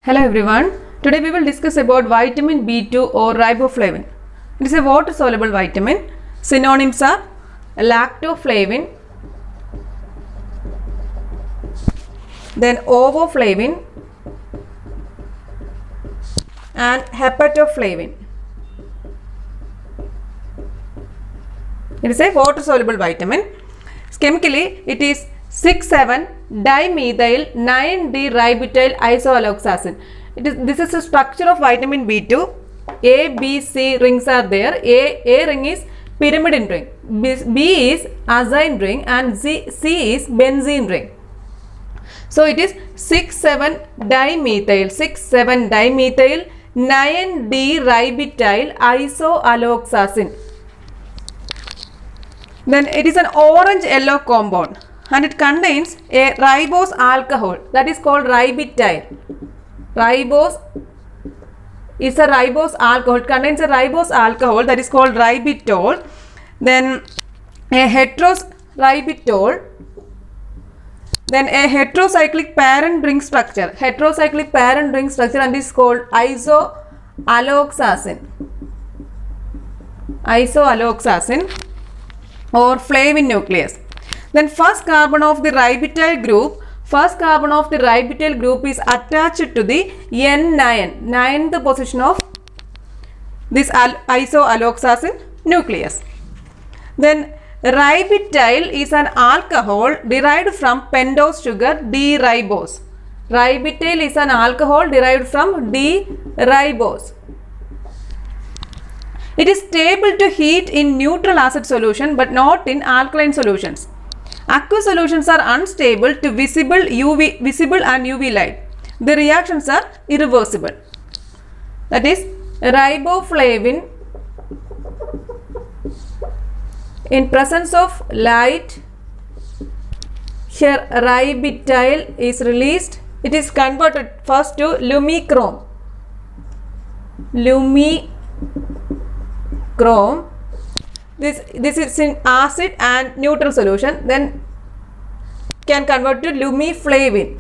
Hello everyone. Today we will discuss about vitamin B2 or riboflavin. It is a water soluble vitamin. Synonyms are lactoflavin, then ovoflavin and hepatoflavin. It is a water soluble vitamin. Chemically it is 6,7-dimethyl 9-D-ributyl isoalloxacin. This is the structure of vitamin B2. A, B, C rings are there. A ring is pyrimidine ring, B is azine ring and C is benzene ring. So it is 6,7-dimethyl 9-D-ributyl isoalloxacin. Then it is an orange yellow compound and it contains a ribose alcohol that is called ributyl. Ribose is a ribose alcohol. It contains a ribose alcohol that is called ribitol. Then a heteroribitol. Then a heterocyclic parent ring structure. Heterocyclic parent ring structure and is called isoalloxacin. Isoalloxacin or flavin nucleus. Then first carbon of the ributyl group is attached to the N9, ninth position of this isoalloxacin nucleus. Then ributyl is an alcohol derived from pentose sugar D-ribose. Ributyl is an alcohol derived from D-ribose. It is stable to heat in neutral acid solution but not in alkaline solutions. Aqueous solutions are unstable to visible and UV light. The reactions are irreversible. That is riboflavin in presence of light. Here ributyl is released. It is converted first to lumichrome. This is in acid and neutral solution, then can convert to lumiflavin.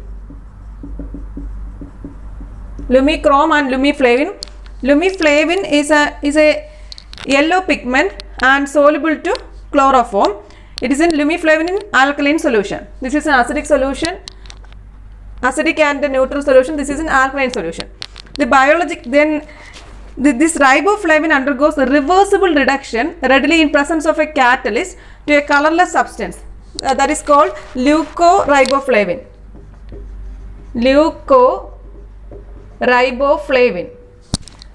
Lumichrome and lumiflavin. Lumiflavin is a yellow pigment and soluble to chloroform. It is in lumiflavin in alkaline solution. This is an acidic solution, acidic and neutral solution. This is an alkaline solution. This riboflavin undergoes a reversible reduction readily in presence of a catalyst to a colorless substance that is called leucoriboflavin. Leucoriboflavin.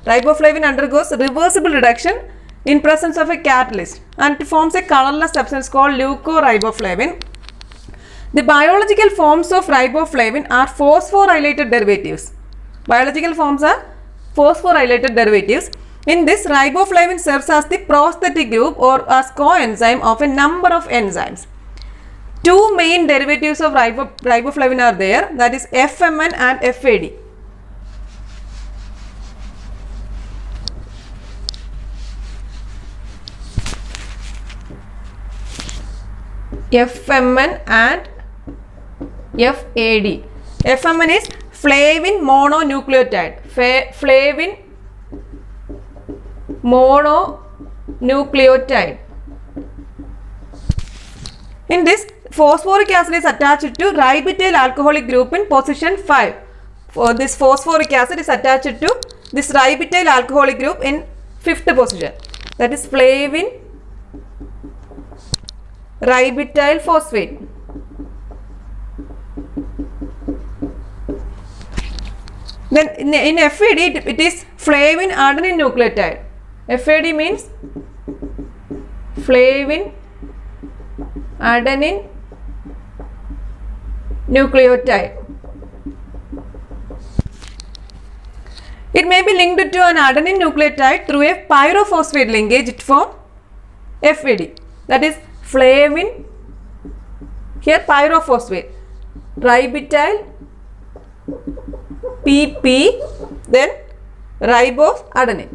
Riboflavin undergoes reversible reduction in presence of a catalyst and forms a colorless substance called leucoriboflavin. The biological forms of riboflavin are phosphorylated derivatives. Biological forms are phosphorylated derivatives. In this, riboflavin serves as the prosthetic group or as coenzyme of a number of enzymes. Two main derivatives of riboflavin are there, that is FMN and FAD. FMN and FAD. FMN is flavin mononucleotide. Flavin mononucleotide. In this, phosphoric acid is attached to ributyl alcoholic group in position 5. For this phosphoric acid is attached to this ributyl alcoholic group in 5th position. That is flavin ributyl phosphate. Then in FAD it is flavin adenine nucleotide. FAD means flavin adenine nucleotide. It may be linked to an adenine nucleotide through a pyrophosphate linkage to form FAD. That is flavin, here pyrophosphate, ributyl PP, then ribose adenine.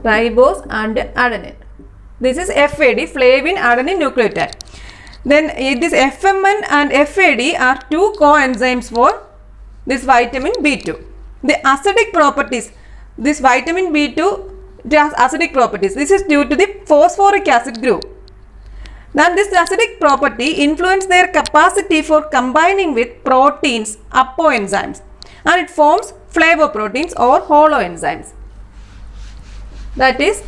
Ribose and adenine. This is FAD, flavin adenine nucleotide. Then this FMN and FAD are two coenzymes for this vitamin B2. The acidic properties, this vitamin B2 it has acidic properties. This is due to the phosphoric acid group. Then this acidic property influences their capacity for combining with proteins, apoenzymes, and it forms flavoproteins or holoenzymes. That is,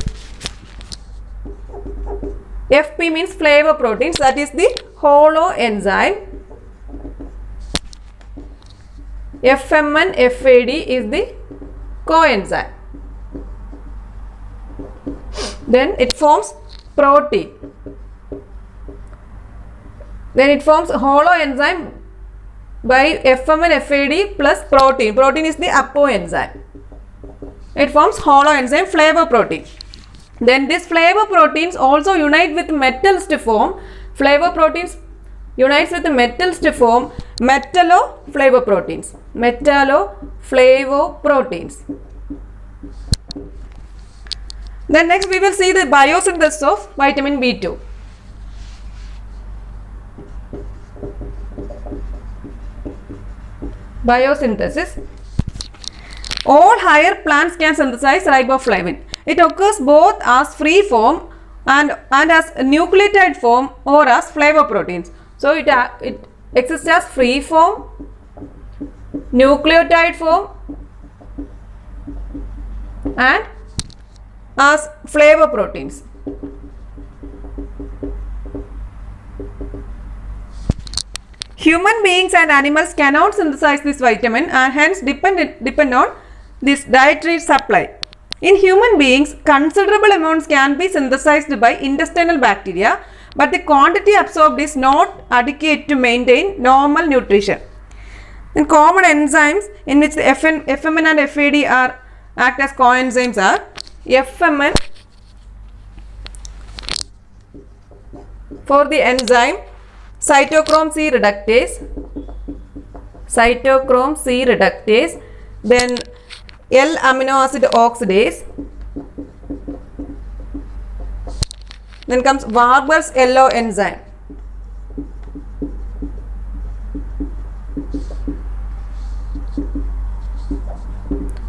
FP means flavoproteins, that is the holoenzyme. FMN, FAD is the coenzyme. Then it forms protein. Then it forms holoenzyme by FMN, FAD plus protein. Protein is the apoenzyme. It forms holoenzyme flavoprotein. Then these flavoproteins also unite with metals to form flavoproteins. Unites with the metals to form metalloflavoproteins. Metalloflavoproteins. Then next we will see the biosynthesis of vitamin B2. Biosynthesis. All higher plants can synthesize riboflavin. It occurs both as free form and as nucleotide form or as flavoproteins. So it exists as free form, nucleotide form, and as flavoproteins. Human beings and animals cannot synthesize this vitamin and hence depend on this dietary supply. In human beings, considerable amounts can be synthesized by intestinal bacteria, but the quantity absorbed is not adequate to maintain normal nutrition. And common enzymes in which the FMN and FAD act as coenzymes are FMN for the enzyme cytochrome C reductase, then L-amino acid oxidase, then comes Warburg's yellow enzyme.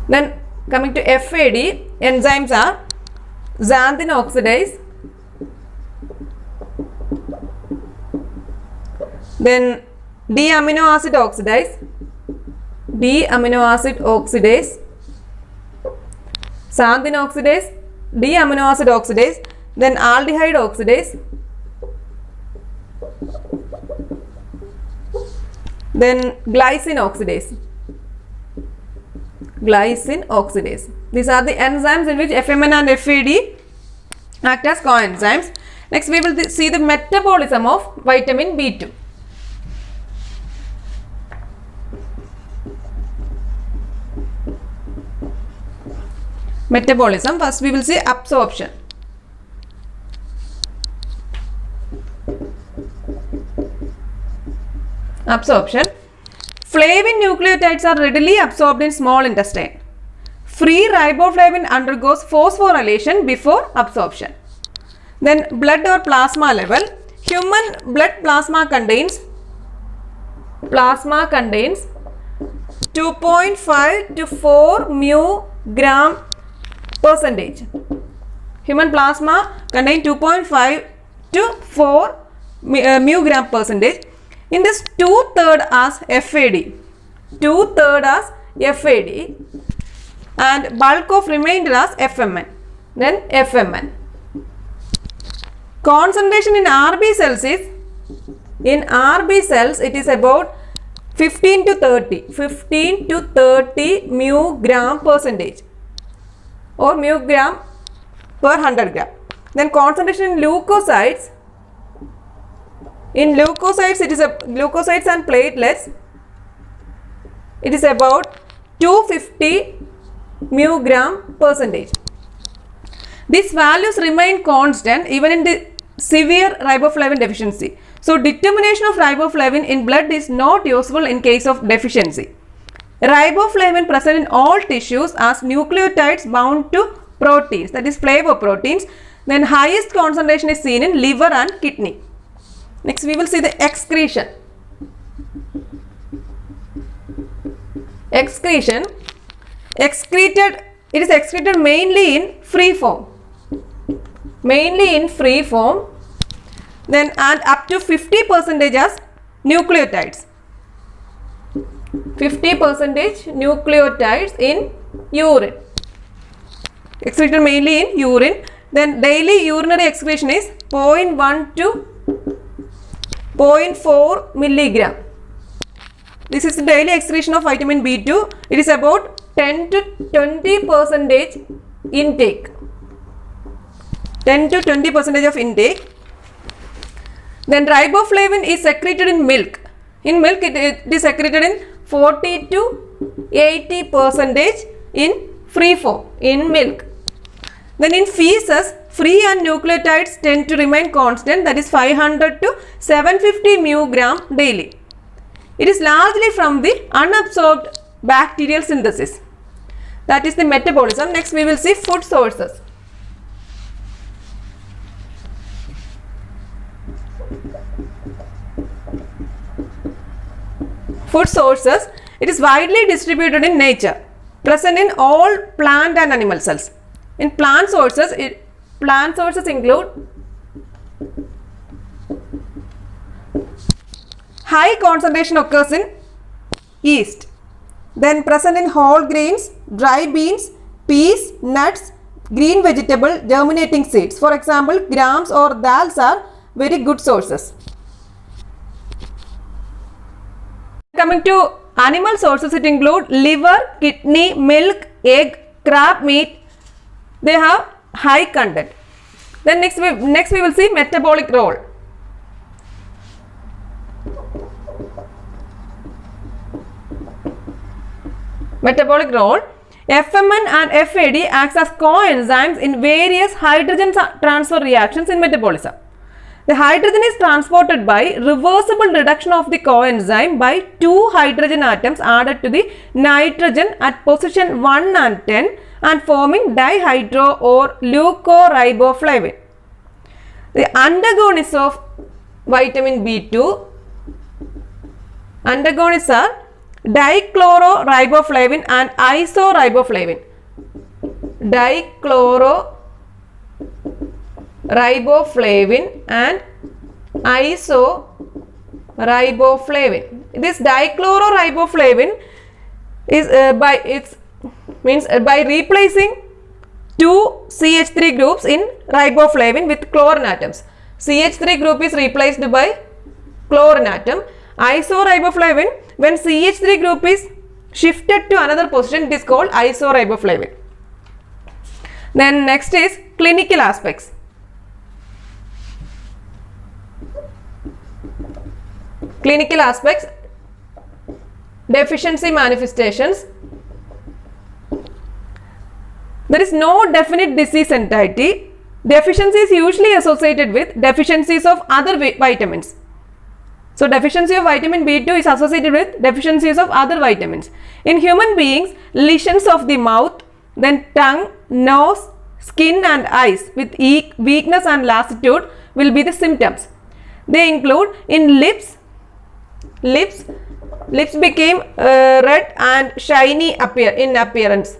Then coming to FAD, enzymes are xanthine oxidase, then D-amino acid oxidase, xanthine oxidase, D-amino acid oxidase, then aldehyde oxidase, then glycine oxidase. These are the enzymes in which FMN and FAD act as coenzymes. Next we will see the metabolism of vitamin B2. Metabolism. First we will see absorption. Absorption. Flavin nucleotides are readily absorbed in small intestine. Free riboflavin undergoes phosphorylation before absorption. Then blood or plasma level. Human blood plasma contains 2.5 to 4 mu gram percentage. Human plasma contains 2.5 to 4 mu gram percentage. In this 2/3 as FAD, and bulk of remainder as FMN. Then FMN. Concentration in RB cells it is about 15 to 30 mu gram percentage or mu gram per 100 gram. Then concentration in leukocytes. In leukocytes, it is leukocytes and platelets. It is about 250 mu gram percentage. These values remain constant even in the severe riboflavin deficiency. So, determination of riboflavin in blood is not useful in case of deficiency. Riboflavin present in all tissues as nucleotides bound to proteins, that is flavoproteins. Then highest concentration is seen in liver and kidney. Next we will see the excretion. Excretion. It is excreted mainly in free form. Mainly in free form. Then and up to 50% as nucleotides. 50% nucleotides in urine. Excreted mainly in urine. Then daily urinary excretion is 0.1 to 0.4 milligram. This is the daily excretion of vitamin B2. It is about 10 to 20% intake. 10 to 20% of intake. Then riboflavin is secreted in milk. In milk it is secreted in 40 to 80% in free form in milk. Then in feces, free and nucleotides tend to remain constant, that is 500 to 750 μg daily. It is largely from the unabsorbed bacterial synthesis. That is the metabolism. Next we will see food sources. Food sources. It is widely distributed in nature, present in all plant and animal cells. In plant sources include high concentration occurs in yeast, then present in whole grains, dry beans, peas, nuts, green vegetable, germinating seeds. For example, grams or dals are very good sources. Coming to animal sources, it include liver, kidney, milk, egg, crab meat. They have high content. Then next we will see metabolic role. Metabolic role. FMN and FAD acts as coenzymes in various hydrogen transfer reactions in metabolism. The hydrogen is transported by reversible reduction of the coenzyme by 2 hydrogen atoms added to the nitrogen at position 1 and 10 and forming dihydro or leucoriboflavin. The antagonists of vitamin B2 antagonists are dichlororiboflavin and isoriboflavin. Dichlororiboflavin and isoriboflavin. This dichlororiboflavin is by replacing 2 CH3 groups in riboflavin with chlorine atoms. CH3 group is replaced by chlorine atom. Isoriboflavin, when CH3 group is shifted to another position, it is called isoriboflavin. Then next is clinical aspects. Clinical aspects, deficiency manifestations. There is no definite disease entity. Deficiency is usually associated with deficiencies of other vitamins. So deficiency of vitamin B2 is associated with deficiencies of other vitamins. In human beings, lesions of the mouth, then tongue, nose, skin and eyes with weakness and lassitude will be the symptoms. They include in lips became red and shiny in appearance.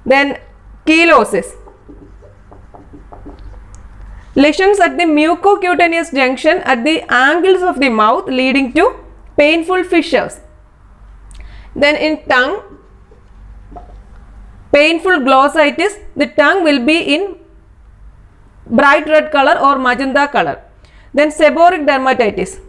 Then chelosis. Lesions at the mucocutaneous junction at the angles of the mouth leading to painful fissures. Then in tongue, painful glossitis. The tongue will be in bright red color or magenta color. Then seborrheic dermatitis.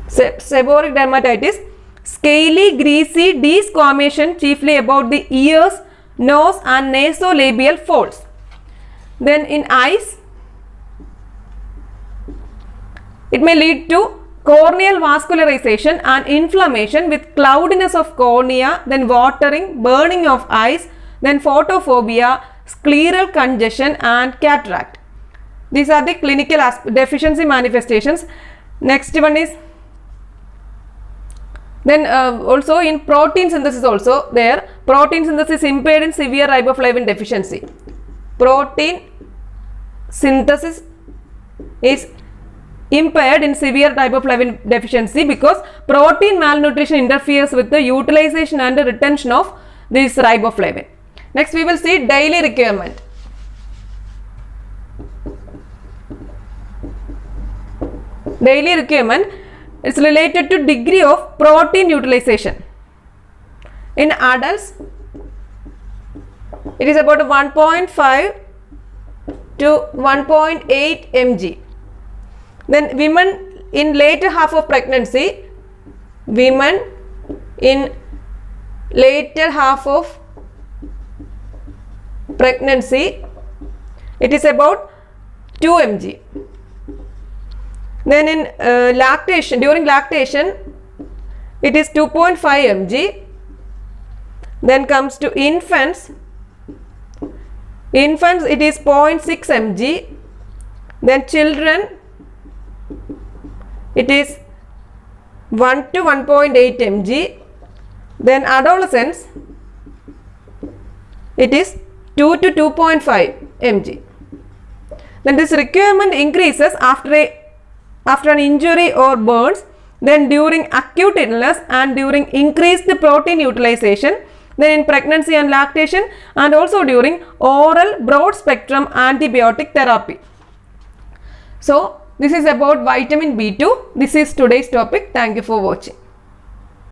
Seborrheic dermatitis, scaly, greasy desquamation chiefly about the ears, nose and nasolabial folds. Then in eyes, it may lead to corneal vascularization and inflammation with cloudiness of cornea, then watering, burning of eyes, then photophobia, scleral congestion and cataract. These are the clinical deficiency manifestations. Next one is then also in protein synthesis also there. Protein synthesis impaired in severe riboflavin deficiency. Protein synthesis is impaired in severe riboflavin deficiency because protein malnutrition interferes with the utilization and retention of this riboflavin. Next we will see daily requirement. Daily requirement is related to degree of protein utilization. In adults, it is about 1.5 to 1.8 mg. Then women in later half of pregnancy, women in later half of pregnancy, it is about 2 mg. Then in lactation, during lactation, it is 2.5 mg. Then comes to infants. Infants, it is 0.6 mg. Then children, it is 1 to 1.8 mg. Then adolescents, it is 2 to 2.5 mg. Then this requirement increases after an injury or burns, then during acute illness and during increased protein utilization, then in pregnancy and lactation, and also during oral broad spectrum antibiotic therapy. So this is about vitamin B2. This is today's topic. Thank you for watching.